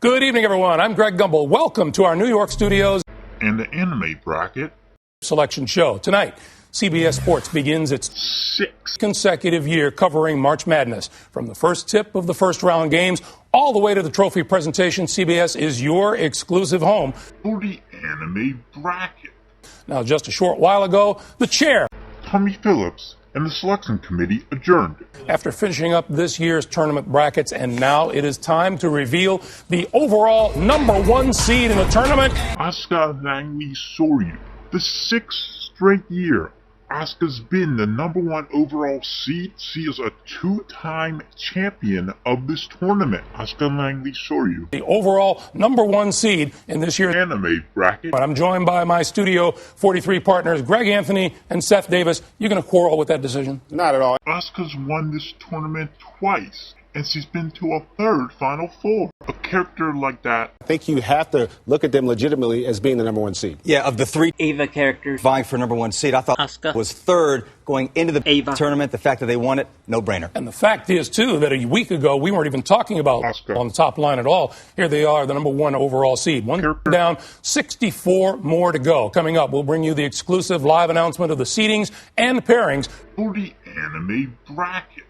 Good evening, everyone. I'm Greg Gumbel. Welcome to our New York studios and the anime bracket selection show. Tonight, CBS Sports begins its sixth consecutive year covering March Madness. From the first tip of the first round games all the way to the trophy presentation, CBS is your exclusive home for the anime bracket. Now, just a short while ago, the chair, Tommy Phillips, and the selection committee adjourned after finishing up this year's tournament brackets, and now it is time to reveal the overall number one seed in the tournament. Asuka Langley Soryu. The sixth straight year Asuka's been the number one overall seed. She is a two-time champion of this tournament. Asuka Langley Soryu, the overall number one seed in this year's anime bracket. I'm joined by my Studio 43 partners, Greg Anthony and Seth Davis. You going to quarrel with that decision? Not at all. Asuka's won this tournament twice, and she's been to a third Final Four. A character like that, I think you have to look at them legitimately as being the number one seed. Yeah, of the three Ava characters vying for number one seed, I thought Asuka was third going into the Ava tournament. The fact that they won it, no-brainer. And the fact is, too, that a week ago we weren't even talking about Asuka on the top line at all. Here they are, the number one overall seed. One character down, 64 more to go. Coming up, we'll bring you the exclusive live announcement of the seedings and the pairings for the anime bracket.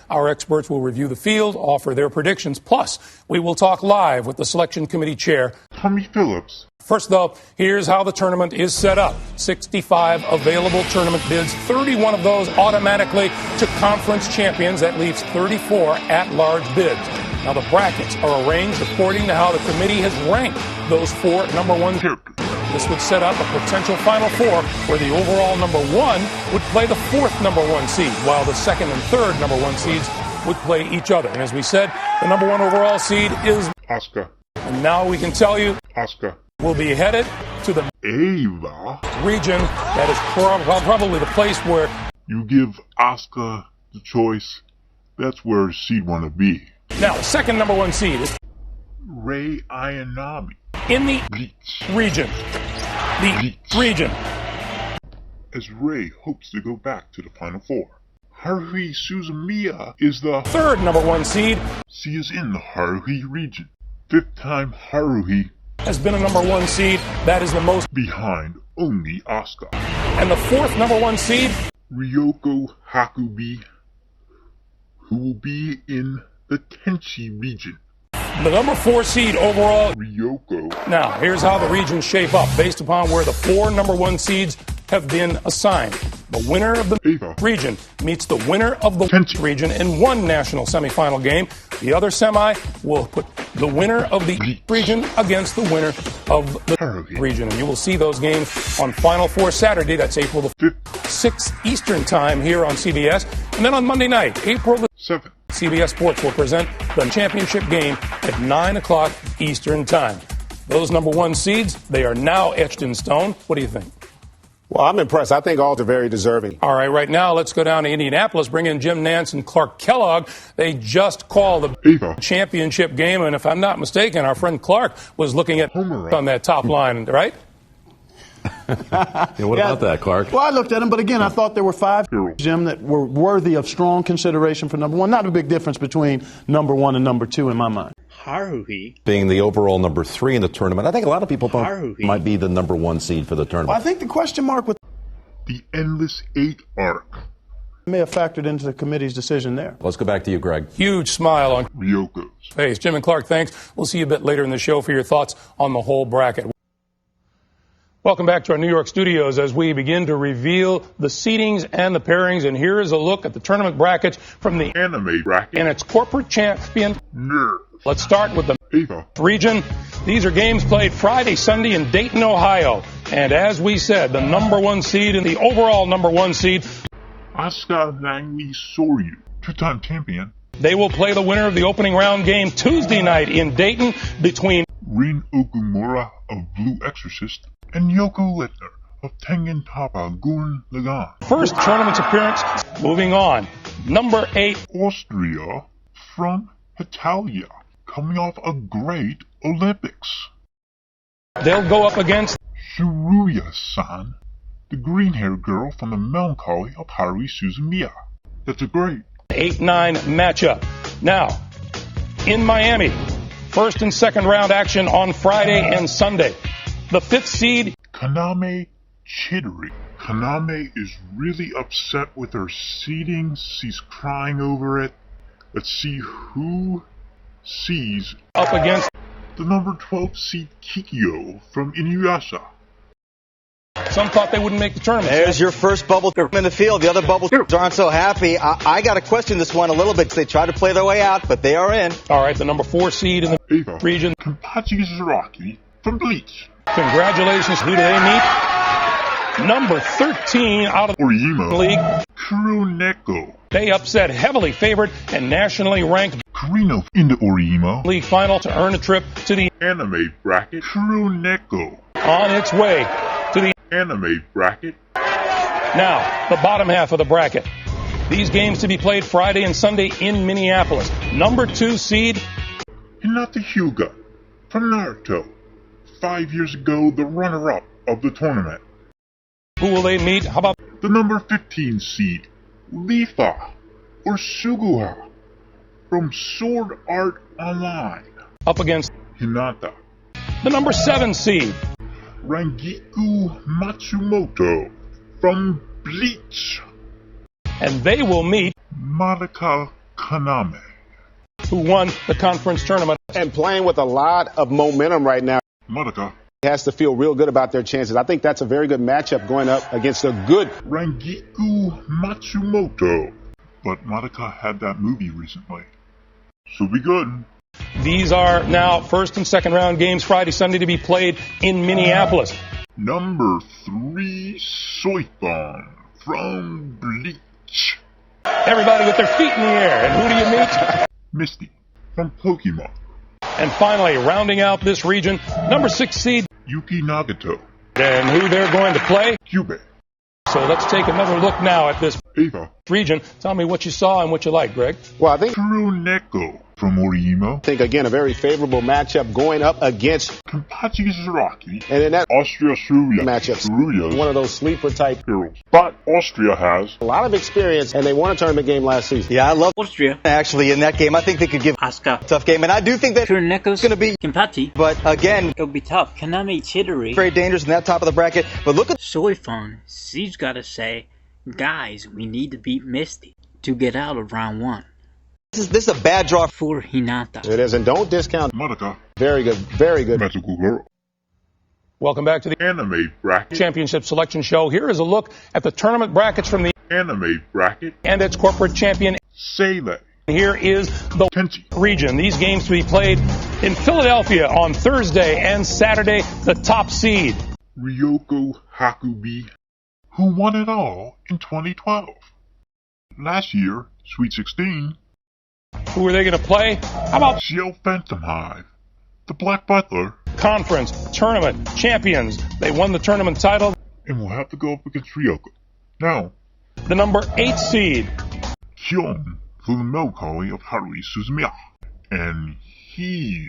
Our experts will review the field, offer their predictions, plus we will talk live with the selection committee chair, Tommy Phillips. First, though, here's how the tournament is set up. 65 available tournament bids, 31 of those automatically to conference champions. That leaves 34 at-large bids. Now, the brackets are arranged according to how the committee has ranked those four number one characters. This would set up a potential Final Four where the overall number one would play the fourth number one seed, while the second and third number one seeds would play each other. And as we said, the number one overall seed is Asuka. And now we can tell you Asuka will be headed to the Ava region. That is probably the place where you give Asuka the choice. That's where she'd want to be. Now, the second number one seed is Rei Ayanami in the region. The region. As Rei hopes to go back to the Final Four. Haruhi Suzumiya is the third number one seed. She is in the Haruhi region. Fifth time Haruhi has been a number one seed. That is the most behind only Asuka. And the fourth number one seed, Ryoko Hakubi, who will be in the Tenchi region. The number four seed overall, Ryoko. Now, here's how the regions shape up based upon where the four number one seeds have been assigned. The winner of the Ava region meets the winner of the Tenchi region in one national semifinal game. The other semi will put the winner of the region against the winner of the Haruhi region. And you will see those games on Final Four Saturday. That's April the 5th, 6 Eastern time here on CBS. And then on Monday night, April the 7th, CBS Sports will present the championship game at 9 o'clock Eastern time. Those number one seeds, they are now etched in stone. What do you think? Well, I'm impressed. I think all are very deserving. All right now let's go down to Indianapolis, bring in Jim Nantz and Clark Kellogg. They just called the Ava championship game, and if I'm not mistaken, our friend Clark was looking at Homer on that top line, right? What about that, Clark? Well, I looked at them, but again, I thought there were five, Jim, that were worthy of strong consideration for number one. Not a big difference between number one and number two in my mind. Haruhi Being the overall number three in the tournament, I think a lot of people thought Haruhi might be the number one seed for the tournament. Well, I think the question mark with the Endless Eight arc may have factored into the committee's decision there. Let's go back to you, Greg. Huge smile on Ryoko's face. Jim and Clark, thanks. We'll see you a bit later in the show for your thoughts on the whole bracket. Welcome back to our New York studios as we begin to reveal the seedings and the pairings. And here is a look at the tournament brackets from the anime bracket and its corporate champion. Nerd. Let's start with the Ava region. These are games played Friday, Sunday in Dayton, Ohio. And as we said, the number one seed and the overall number one seed, Asuka Langley Soryu, two-time champion. They will play the winner of the opening round game Tuesday night in Dayton between Rin Okumura of Blue Exorcist and Yoko Littner of Tengen Toppa Gurren Lagann. First tournament's appearance. Moving on. Number 8. Austria from Italia, coming off a great Olympics. They'll go up against Shiruya-san, the green-haired girl from the melancholy of Haruhi Suzumiya. That's a great 8-9 matchup. Now, in Miami, First and second round action on Friday and Sunday. The 5th seed, Kaname Chidori. Kaname is really upset with her seeding. She's crying over it. Let's see who sees up against the number 12 seed Kikyo from Inuyasha. Some thought they wouldn't make the tournament. There's your first bubble in the field. The other bubbles aren't so happy. I got to question this one a little bit. They try to play their way out, but they are in. All right, the number 4 seed in the Ava region, Kenpachi Zaraki from Bleach. Congratulations. Who do they meet? Number 13 out of the Orihime league, Kuruneko. They upset heavily favored and nationally ranked Kurino in the Orihime league final to earn a trip to the anime bracket. Kuruneko on its way to the anime bracket. Now, the bottom half of the bracket. These games to be played Friday and Sunday in Minneapolis. Number 2 seed, Hinata Hyuga from Naruto. 5 years ago, the runner-up of the tournament. who will they meet? How about The number 15 seed, Lifa or Suguha from Sword Art Online. up against Hinata. the number 7 seed, Rangiku Matsumoto from Bleach. and they will meet Madoka Kaname. who won the conference tournament. And playing with a lot of momentum right now. Madoka. Has to feel real good about their chances. I think that's a very good matchup going up against a good. Rangiku Matsumoto. But Madoka had that movie recently. So be good. These are now first and second round games Friday, Sunday to be played in Minneapolis. Number 3, Soifon from Bleach. Everybody with their feet in the air. And who do you meet? Misty from Pokemon. And finally, rounding out this region, number 6 seed, Yuki Nagato. and who they're going to play. Cube. So let's take another look now at this Ava. region. Tell me what you saw and what you like, Greg. Well, I think Kuruneko from Orihime. again a very favorable matchup going up against, Kenpachi Zaraki. and in that Austria Suruya. matchup, Suruyas. one of those sleeper type. Heroes. But Austria has A lot of experience, and they won a tournament game last season. Yeah, I love Austria, actually in that game. I think they could give Asuka, a tough game, and I do think that Kuronekos, it's going to be. Kenpachi. But again, It'll be tough. Kaname Chidori, very dangerous in that top of the bracket. But look at Soifon. She's gotta say, guys, we need to beat Misty to get out of round 1 this is a bad draw. for Hinata. It is, and don't discount. Madoka. Very good, very good. Magical Girl. Welcome back to the Anime bracket. Championship Selection Show. Here is a look at the tournament brackets from the Anime bracket. and its corporate champion. Seile. Here is the Tenchi. region. These games to be played in Philadelphia on Thursday and Saturday. The top seed, Ryoko Hakubi, who won it all in 2012. Last year, Sweet 16, who are they going to play? How about Xiao Phantom Hive, the Black Butler, conference tournament champions? They won the tournament title. and will have to go up against Ryoko. Now, The number 8 seed, Kyon for the melancholy of Haruhi Suzumiya, and he,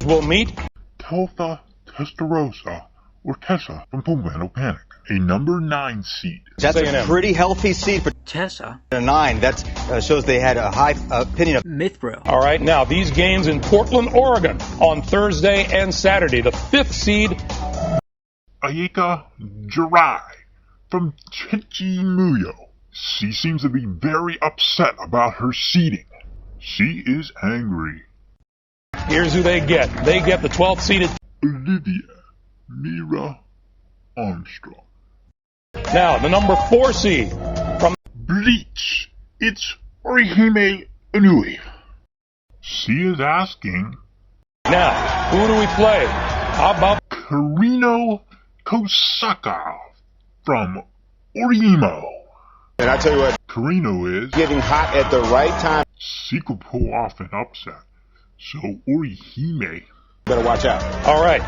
will meet Teltha Testarossa, or Tessa from Fullmetal Panic, a number 9 seed. That's a A&M. pretty healthy seed for Tessa, a 9. That shows they had a high opinion of. Mithril, All right, now these games in Portland, Oregon on Thursday and Saturday. The 5th seed, Ayaka Jirai from Chichi Muyo. She seems to be very upset about her seeding. She is angry. here's who they get. They get the 12th seeded. Olivia Mira Armstrong. Now, the number 4 seed from Bleach. It's Orihime Inui. She is asking now, who do we play? How about Karino Kosaka from Orihime. And I tell you what, Karino is getting hot at the right time. she could pull off an upset. So Orihime. Better watch out. all right,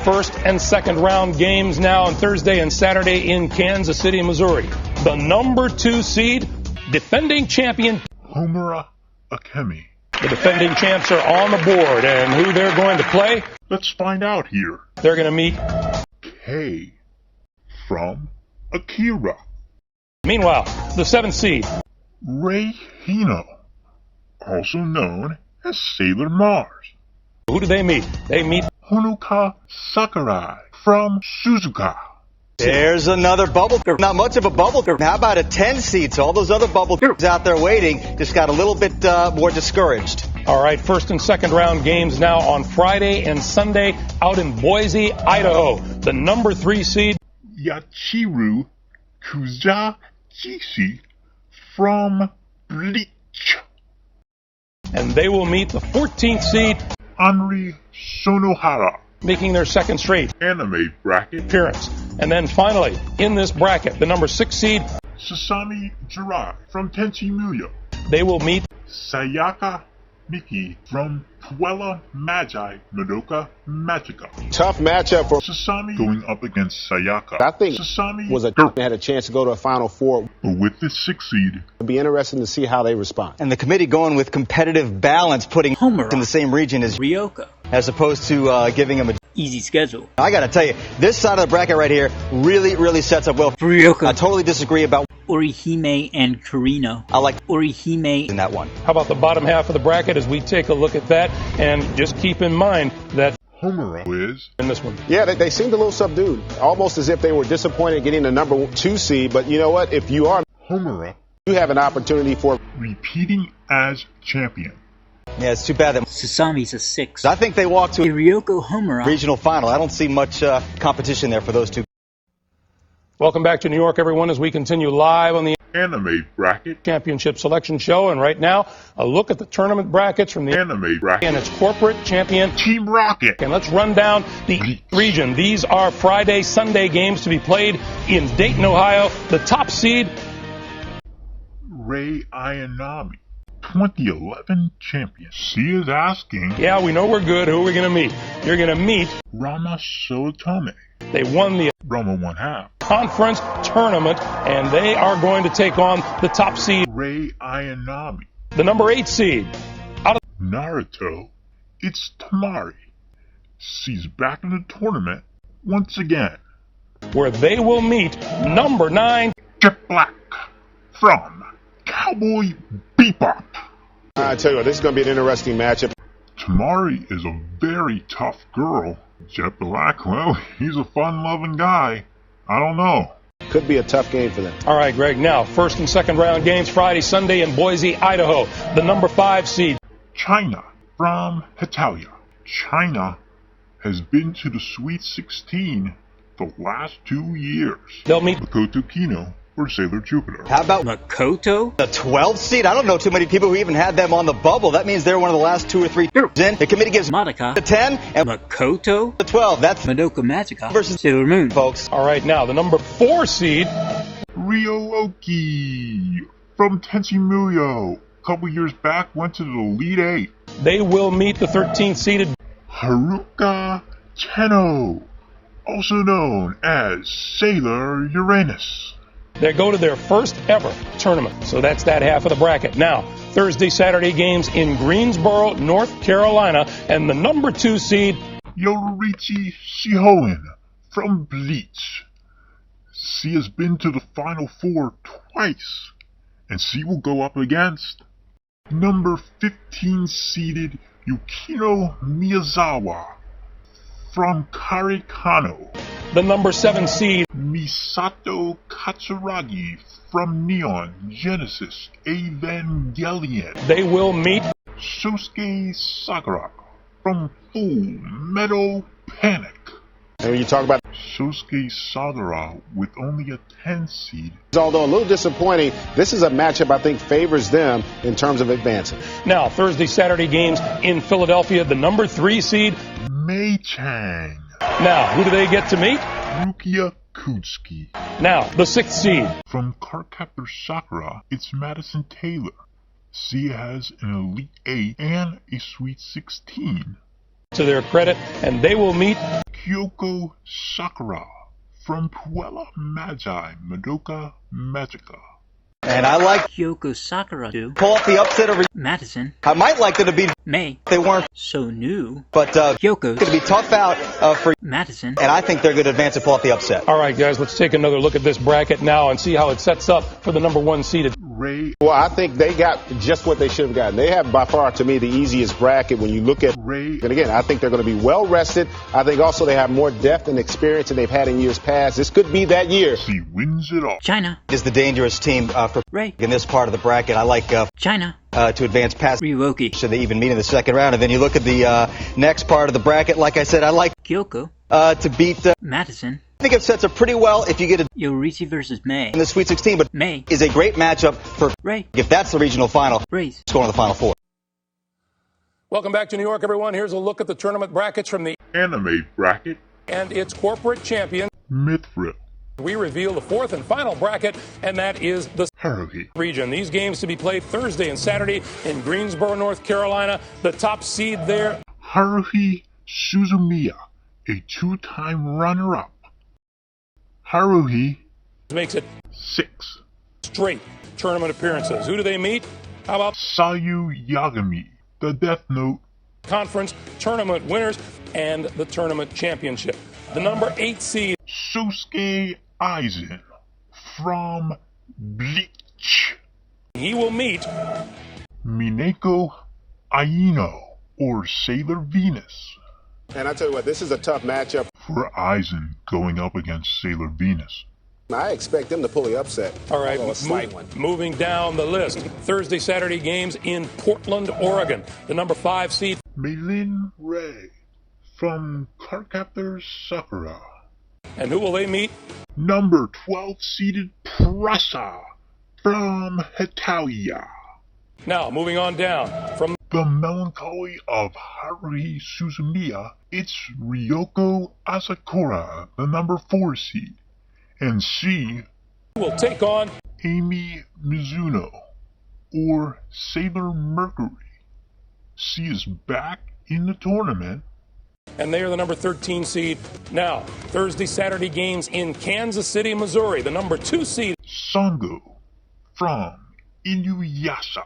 first and second round games now on Thursday and Saturday in Kansas City, Missouri. The number 2 seed, defending champion. Homura Akemi. The defending champs are on the board, and who they're going to play? Let's find out here. They're going to meet. K from Akira. Meanwhile, the 7th seed, Rei Hino, also known as Sailor Mars. Who do they meet? They meet Honoka Sakurai from Suzuka. There's another bubble. Not much of a bubble. How about a 10 seed? So all those other bubble out there waiting just got a little bit more discouraged. All right, first and second round games now on Friday and Sunday out in Boise, Idaho. The number 3 seed, Yachiru Kuzakishi from Bleach. and they will meet the 14th seed, Anri Sonohara. making their second straight Anime bracket. appearance. And then finally, in this bracket, the number 6 seed, Sasami Jirai from Tenchi Muyo. they will meet Sayaka Miki from Puella Magi Madoka Magica. Tough matchup for Sasami going up against Sayaka. I think Sasami was had a chance to go to a Final Four. but with the 6th seed, It'll be interesting to see how they respond. And the committee going with competitive balance, putting Homura. in the same region as Ryoko. as opposed to giving him a... Easy schedule. I got to tell you, this side of the bracket right here really, really sets up well. Ryoko. I totally disagree about... Orihime and Karino. I like Orihime in that one. how about the bottom half of the bracket as we take a look at that, and just keep in mind that Homura is in this one, Yeah, they seemed a little subdued, almost as if they were disappointed getting the number 2 seed. But you know what? If you are, Homura you have an opportunity for repeating as champion. Yeah, it's too bad that... Sasami's a 6. I think they walk to a Ryoko Homura. regional final. I don't see much competition there for those two. welcome back to New York, everyone, as we continue live on the Anime bracket. Championship Selection Show. And right now, a look at the tournament brackets from the Anime bracket. and its corporate champion. Team Rocket. And let's run down the region. These are Friday, Sunday games to be played in Dayton, Ohio. The top seed, Rei Ayanami, 2011 champion. She is asking yeah, we know we're good. Who are we going to meet? You're going to meet, Rama Sootome. they won the Rama 1/2. conference tournament, and they are going to take on the top seed, Rei Ayanami. the number 8 seed. Naruto. It's Tamari. She's back in the tournament once again. Where they will meet number 9. Jet Black from Cowboy Bebop. I tell you what, this is going to be an interesting matchup. Tamari is a very tough girl. Jet Black, well, he's a fun-loving guy. I don't know. Could be a tough game for them. All right, Greg, now first and second round games Friday, Sunday in Boise, Idaho. The number 5 seed, China from Hitalia. China has been to the Sweet 16 the last 2 years. they'll meet Makoto Kino for Sailor Jupiter. How about Makoto? the 12th seed? I don't know too many people who even had them on the bubble. That means they're one of the last 2 or 3 in. The committee gives Madoka. the 10 and Makoto? the 12. That's Madoka Magica. Versus Sailor Moon. folks. All right, now the number 4 seed, Ryo-Oki from Tenchi Muyo. A couple years back, went to the Elite 8. they will meet the 13th seeded Haruka Tenno, also known as Sailor Uranus. They go to their first ever tournament. So that's that half of the bracket. Now, Thursday, Saturday games in Greensboro, North Carolina, and the number 2 seed, Yororichi Shihoen from Bleach. She has been to the Final Four twice, and she will go up against number 15 seeded Yukino Miyazawa from Karikano. the number 7 seed, Misato Katsuragi from Neon Genesis Evangelion. they will meet Sosuke Sakura from Full Metal Panic. And when you talk about, Sosuke Sakura with only a 10 seed. although a little disappointing, this is a matchup I think favors them in terms of advancing. now Thursday, Saturday games in Philadelphia, the number 3 seed. Mei Chang. Now, who do they get to meet? Rukia Kutsuki. Now, the 6th seed, From Cardcaptor Sakura, it's Madison Taylor. She has an Elite 8 and a Sweet 16. to their credit, and they will meet Kyoko Sakura from Puella Magi Madoka Magica. And I like Kyoko Sakura do. pull off the upset over. Madison. I might like them to beat. May. They weren't, So new. but Kyoko's. going to be tough out for. Madison. And I think they're going to advance and pull off the upset. All right, guys, let's take another look at this bracket now and see how it sets up for the number 1 seeded. Ray. Well, I think they got just what they should have gotten. They have by far, to me, the easiest bracket when you look at Ray. And again, I think they're going to be well rested. I think also they have more depth and experience than they've had in years past. This could be that year. He wins it all. China Is the dangerous team for Ray in this part of the bracket. I like China to advance past. Ryoki Should they even meet in the second round? And then you look at the next part of the bracket. Like I said, I like Kyoko to beat. Madison I think it sets up pretty well if you get it Yorisi versus May. in the Sweet 16. But May is a great matchup for Ray if that's the regional final. Ray's It's going to the Final Four. Welcome back to New York, everyone. Here's a look at the tournament brackets from the Anime bracket. and its corporate champion. Mithril. We reveal the fourth and final bracket, and that is the Haruhi. region. These games to be played Thursday and Saturday in Greensboro, North Carolina. The top seed there, Haruhi Suzumiya, a two-time runner-up. Haruhi makes it 6. straight tournament appearances. Who do they meet? How about Sayu Yagami, the Death Note. conference tournament winners and the tournament championship? The number 8 seed, Sosuke Aizen from Bleach. he will meet Mineko Aino, or Sailor Venus. And I tell you what, this is a tough matchup. For Aizen going up against Sailor Venus. I expect them to pull the upset. All right, Although a slight one. moving down the list. Thursday, Saturday games in Portland, Oregon. The number 5 seed, Meilin Ray from Cardcaptor Sakura. and who will they meet? Number 12 seeded Prasa from Hitalia. Now, moving on down from The melancholy of Haruhi Suzumiya, it's Ryoko Asakura, the number 4 seed. And she will take on Amy Mizuno, or Sailor Mercury. She is back in the tournament. and they are the number 13 seed. Now, Thursday, Saturday games in Kansas City, Missouri. The number 2 seed, Sango from Inuyasha.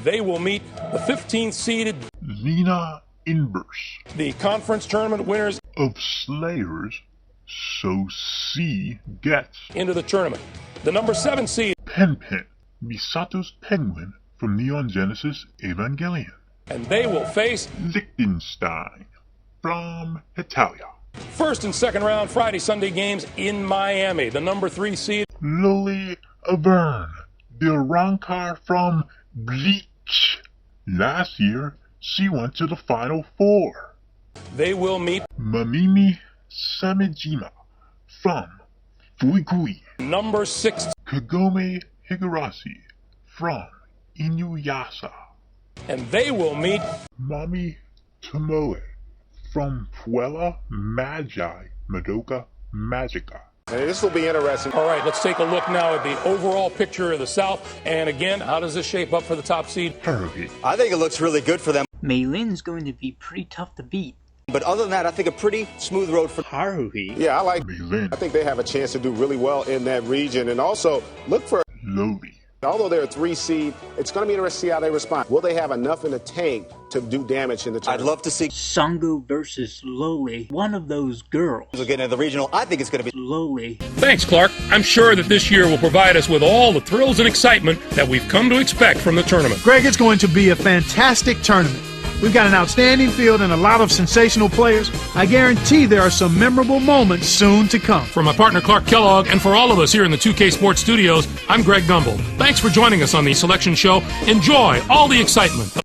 they will meet the 15th seeded, Lena Inverse the conference tournament winners of Slayers, so she gets into the tournament. The number 7 seed, Pen, Misato's penguin from Neon Genesis Evangelion. and they will face Liechtenstein from Italia. first and second round Friday, Sunday games in Miami. The number 3 seed, Lily Averne, the Rancor from Bleach. Last year, she went to the Final Four. they will meet Mamimi Samejima from Fuikui. number 6, Kagome Higurashi from Inuyasha. and they will meet Mami Tomoe from Puella Magi Madoka Magica. And this will be interesting. All right, let's take a look now at the overall picture of the South. And again, how does this shape up for the top seed? Haruhi. I think it looks really good for them. Maylin's going to be pretty tough to beat. But other than that, I think a pretty smooth road for. Haruhi Yeah, I like. Meilin. I think they have a chance to do really well in that region. And also, look for, Loli. although they're a 3 seed, it's going to be interesting to see how they respond. Will they have enough in the tank to do damage in the I'd tournament? love to see Sango versus Loli. One of those girls. we'll get into the regional. I think it's going to be. Loli. Thanks, Clark. I'm sure that this year will provide us with all the thrills and excitement that we've come to expect from the tournament. Greg, it's going to be a fantastic tournament. We've got an outstanding field and a lot of sensational players. I guarantee there are some memorable moments soon to come. For my partner Clark Kellogg and for all of us here in the 2K Sports Studios, I'm Greg Gumbel. Thanks for joining us on the Selection Show. Enjoy all the excitement.